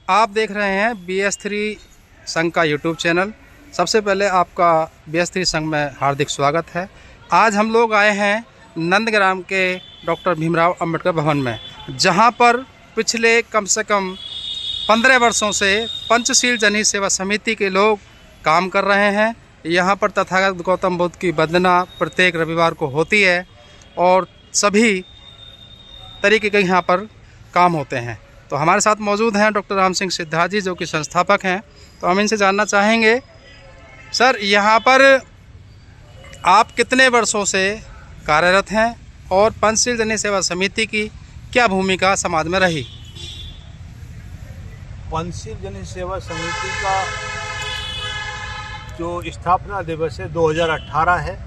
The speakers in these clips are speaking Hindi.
आप देख रहे हैं BS3 संघ का यूट्यूब चैनल। सबसे पहले आपका BS3 संघ में हार्दिक स्वागत है। आज हम लोग आए हैं नंदग्राम के डॉक्टर भीमराव अंबेडकर भवन में, जहां पर पिछले कम से कम 15 वर्षों से पंचशील जनहित सेवा समिति के लोग काम कर रहे हैं। यहां पर तथागत गौतम बुद्ध की वंदना प्रत्येक रविवार को होती है और सभी तरीके के यहाँ पर काम होते हैं। तो हमारे साथ मौजूद हैं डॉक्टर राम सिंह सिद्धार्थ जी, जो कि संस्थापक हैं। तो हम इनसे जानना चाहेंगे, सर यहाँ पर आप कितने वर्षों से कार्यरत हैं और पंचशील जनहित सेवा समिति की क्या भूमिका समाज में रही? पंचशील जनहित सेवा समिति का जो स्थापना दिवस है 2018 है।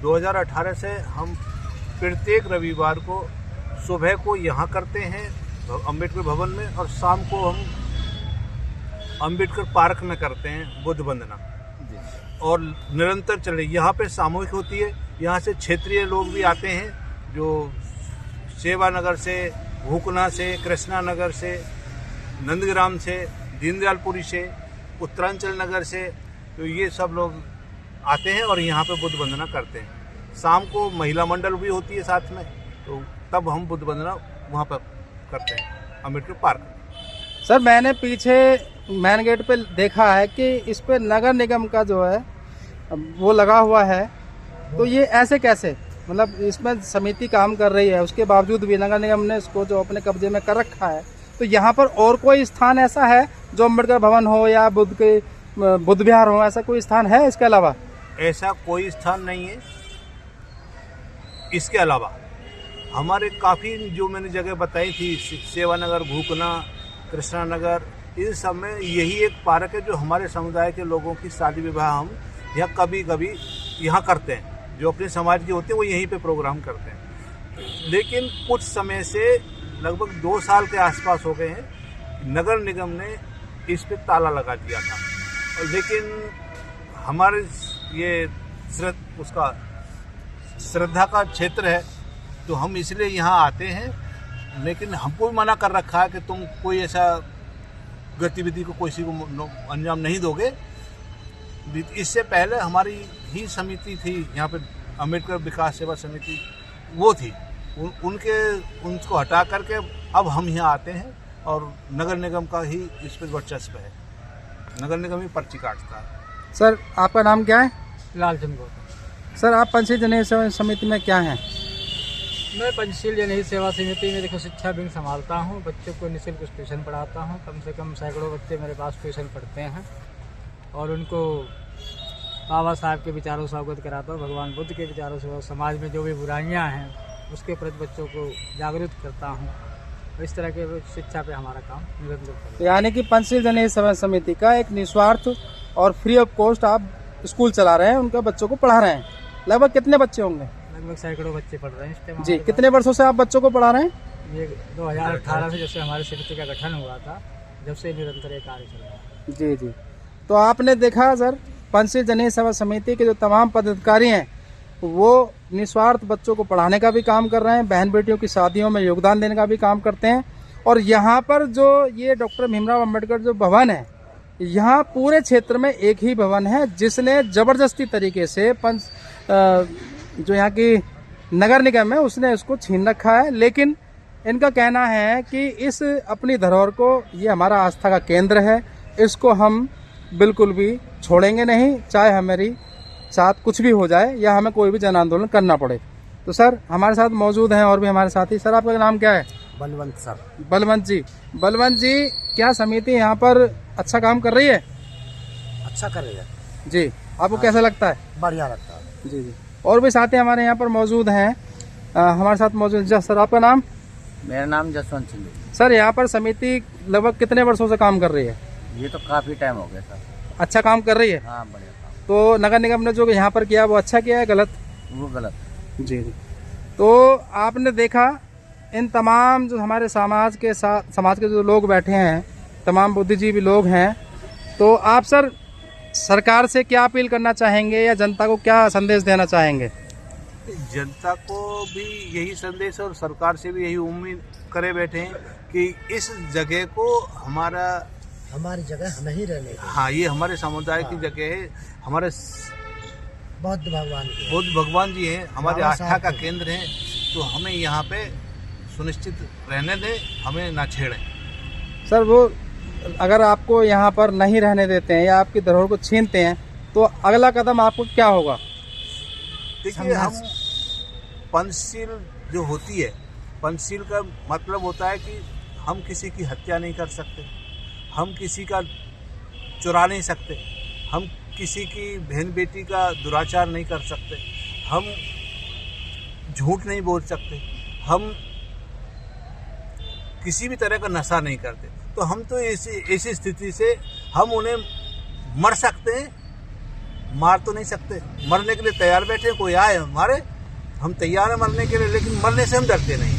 2018 से हम प्रत्येक रविवार को सुबह को यहाँ करते हैं अंबेडकर भवन में, और शाम को हम अंबेडकर पार्क में करते हैं बुद्ध वंदना। और निरंतर चले, यहाँ पे सामूहिक होती है। यहाँ से क्षेत्रीय लोग भी आते हैं, जो सेवानगर से, भूकना से, कृष्णा नगर से, नंदग्राम से, दीनदयालपुरी से, उत्तरांचल नगर से, तो ये सब लोग आते हैं और यहाँ पे बुद्ध वंदना करते हैं। शाम को महिला मंडल भी होती है साथ में, तो तब हम बुद्ध वंदना वहाँ पर करते हैं अंबेडकर पार्क। सर मैंने पीछे मेन गेट पे देखा है कि इस पे नगर निगम का जो है वो लगा हुआ है, तो ये ऐसे कैसे? मतलब इसमें समिति काम कर रही है, उसके बावजूद भी नगर निगम ने इसको जो अपने कब्जे में कर रखा है। तो यहाँ पर और कोई स्थान ऐसा है जो अंबेडकर भवन हो या बुद्ध विहार हो, ऐसा कोई स्थान है इसके अलावा? ऐसा कोई स्थान नहीं है। इसके अलावा हमारे काफ़ी जो मैंने जगह बताई थी, सेवानगर, भूकना, कृष्णा नगर, इन सब में यही एक पार्क है जो हमारे समुदाय के लोगों की शादी विवाह हम या कभी कभी यहाँ करते हैं। जो अपने समाज के होते हैं वो यहीं पे प्रोग्राम करते हैं। लेकिन कुछ समय से लगभग 2 साल के आसपास हो गए हैं, नगर निगम ने इस पे ताला लगा दिया था। लेकिन हमारे ये उसका श्रद्धा का क्षेत्र है, तो हम इसलिए यहाँ आते हैं। लेकिन हमको भी मना कर रखा है कि तुम कोई ऐसा गतिविधि को किसी को अंजाम नहीं दोगे। इससे पहले हमारी ही समिति थी यहाँ पे, अंबेडकर विकास सेवा समिति, वो थी। उनको हटा करके अब हम यहाँ आते हैं और नगर निगम का ही इस पर वर्चस्व है। नगर निगम ही पर्ची काटता है। सर आपका नाम क्या है? लालचंद गौतम। सर आप पंचशील जनहित सेवा समिति में क्या हैं? मैं पंचशील जनहित सेवा समिति में देखो शिक्षा विंग संभालता हूँ। बच्चों को निःशुल्क ट्यूशन पढ़ाता हूँ। कम से कम सैकड़ों बच्चे मेरे पास ट्यूशन पढ़ते हैं और उनको बाबा साहब के विचारों से अवगत कराता हूँ, भगवान बुद्ध के विचारों से, समाज में जो भी बुराइयाँ हैं उसके प्रति बच्चों को जागरूक करता हूँ। इस तरह के शिक्षा पे हमारा काम निरंतर चलता है। यानी कि पंचशील जनहित सेवा समिति का एक निस्वार्थ और फ्री ऑफ कॉस्ट आप स्कूल चला रहे हैं, उनके बच्चों को पढ़ा रहे हैं। लगभग कितने बच्चे होंगे? लगभग सैकड़ों बच्चे पढ़ रहे हैं इस टाइम। जी, कितने वर्षों से आप बच्चों को पढ़ा रहे हैं? ये 2018 से जब से हमारी समिति का गठन हुआ था, जब से निरंतर ये कार्य चल रहा है। जी जी। तो आपने देखा सर, पंचशील जनहित सेवा समिति के जो तमाम पदाधिकारी हैं वो निस्वार्थ बच्चों को पढ़ाने का भी काम कर रहे हैं, बहन बेटियों की शादियों में योगदान देने का भी काम करते हैं। और यहाँ पर जो ये डॉक्टर भीमराव अंबेडकर जो भवन है, यहाँ पूरे क्षेत्र में एक ही भवन है जिसने ज़बरदस्ती तरीके से जो यहाँ की नगर निगम है उसने इसको छीन रखा है। लेकिन इनका कहना है कि इस अपनी धरोहर को, ये हमारा आस्था का केंद्र है, इसको हम बिल्कुल भी छोड़ेंगे नहीं, चाहे हमारी साथ कुछ भी हो जाए या हमें कोई भी जन आंदोलन करना पड़े। तो सर हमारे साथ मौजूद हैं और भी हमारे साथी। सर आपका नाम क्या है? बलवंत सर। बलवंत जी। बलवंत जी, क्या समिति यहाँ पर अच्छा काम कर रही है? अच्छा कर रही है जी। आपको कैसा लगता है? बढ़िया लगता है। जी जी। और भी साथी हमारे यहाँ पर मौजूद हैं, हमारे साथ मौजूद। सर आपका नाम? मेरा नाम जसवंत सिंह। सर यहाँ पर समिति लगभग कितने वर्षों से काम कर रही है? ये तो काफी टाइम हो गया सर। अच्छा काम कर रही है? हाँ, बढ़िया काम। तो नगर निगम ने जो यहाँ पर किया वो अच्छा किया है, गलत? वो गलत। जी जी। तो आपने देखा इन तमाम जो हमारे समाज के जो लोग बैठे हैं, तमाम बुद्धिजीवी लोग हैं, तो आप सर सरकार से क्या अपील करना चाहेंगे या जनता को क्या संदेश देना चाहेंगे? जनता को भी यही संदेश और सरकार से भी यही उम्मीद करे बैठे हैं कि इस जगह को हमारी जगह हमें ही रहने दें। हाँ, ये हमारे समुदाय की जगह है। हमारे बुद्ध भगवान की बुद्ध भगवान जी हैं, हमारे बाबा आस्था साहब का के। केंद्र है, तो हमें यहाँ पे सुनिश्चित रहने दें, हमें ना छेड़ें। सर वो अगर आपको यहाँ पर नहीं रहने देते हैं या आपकी धरोहर को छीनते हैं तो अगला कदम आपको क्या होगा? देखिए, हम पंचशील जो होती है, पंचशील का मतलब होता है कि हम किसी की हत्या नहीं कर सकते, हम किसी का चुरा नहीं सकते, हम किसी की बहन बेटी का दुराचार नहीं कर सकते, हम झूठ नहीं बोल सकते, हम किसी भी तरह का नशा नहीं करते। तो हम तो ऐसी स्थिति से हम उन्हें मर सकते हैं, मार तो नहीं सकते। मरने के लिए तैयार बैठे, कोई आए हमारे, हम तैयार हैं मरने के लिए, लेकिन मरने से हम डरते नहीं,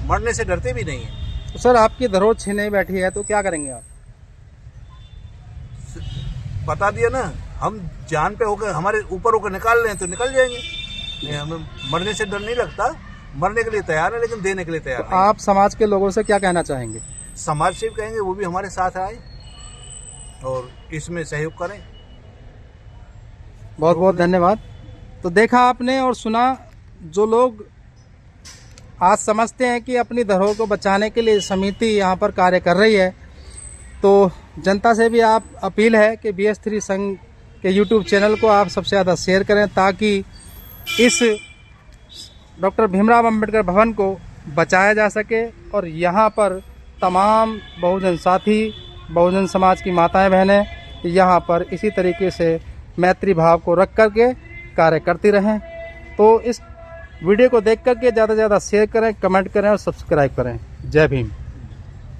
मरने से डरते भी नहीं हैं। तो सर आपकी धरोहर छीने बैठी है तो क्या करेंगे आप? बता दिया ना, हम जान पे होकर हमारे ऊपर होकर निकाल रहे हैं तो निकल जाएंगे। नहीं, हमें मरने से डर नहीं लगता, मरने के लिए तैयार है, लेकिन देने के लिए तैयार तो नहीं। आप समाज के लोगों से क्या कहना चाहेंगे? समाज से भी कहेंगे वो भी हमारे साथ आए और इसमें सहयोग करें। बहुत बहुत धन्यवाद। तो देखा आपने और सुना, जो लोग आज समझते हैं कि अपनी धरोहर को बचाने के लिए समिति यहाँ पर कार्य कर रही है, तो जनता से भी आप अपील है कि BS3 संघ के YouTube चैनल को आप सबसे ज़्यादा शेयर करें ताकि इस डॉक्टर भीमराव अंबेडकर भवन को बचाया जा सके और यहाँ पर तमाम बहुजन साथी, बहुजन समाज की माताएं बहनें यहाँ पर इसी तरीके से मैत्री भाव को रख करके कार्य करती रहें। तो इस वीडियो को देख करके ज़्यादा से ज़्यादा शेयर करें, कमेंट करें और सब्सक्राइब करें। जय भीम।